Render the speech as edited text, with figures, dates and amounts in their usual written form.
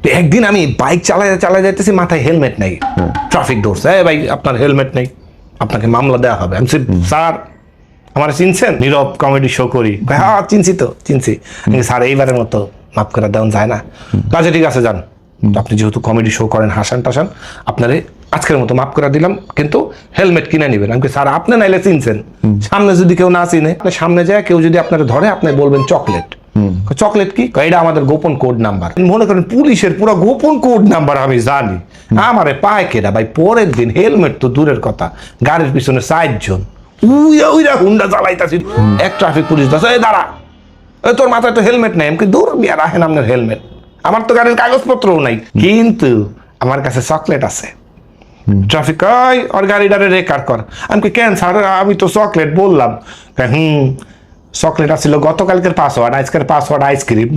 তো একদিন আমি বাইক চালায় যাইতেছি, মাথায় হেলমেট নাই, ট্রাফিক ধরছে, ভাই আপনার হেলমেট নেই, আপনাকে মামলা দেওয়া হবে। আমি স্যার আমার চিনছেন, নীরব কমেডি শো করি, হ্যাঁ চিনছি। স্যার এইবারের মতো মাফ করে দেওয়া যায় না? আচ্ছা ঠিক আছে যান, আপনি যেহেতু কমেডি শো করেন, হাসান টাসান, আপনারে আজকের মতো মাফ করে দিলাম, কিন্তু হেলমেট কিনে নিবেন। আমি স্যার আপনি নাইলে চিনছেন, সামনে যদি কেউ না চিনে, সামনে যায় কেউ যদি আপনাকে ধরে, আপনি বলবেন চকলেট। চকলেট কি? এটা আমাদের গোপন কোড নাম্বার। মনে করেন পুলিশের পুরো গোপন কোড নাম্বার আমি জানি, আমারে পায় কেডা ভাই? পরের দিন হেলমেট তো দূরের কথা, গাড়ির পিছনে 4 জন উইরা হুন্ডা চালাইতাছি, এক ট্রাফিক পুলিশ দাস, এই দাঁড়া, তোর মাথায় তো হেলমেট নাই। আমি দূর মিয়া রাখেন আপনার হেলমেট, আমার তো গাড়ির কাগজপত্রও নাই, কিন্তু আমার কাছে চকলেট আছে। ট্রাফিক ওর গাড়িটারে রেকার কর। আমি কেন স্যার, আমি তো চকলেট বললাম। চকলেট আসছিল গতকালকের পাসওয়ার্ড, আজকের পাসওয়ার্ড আইসক্রিম।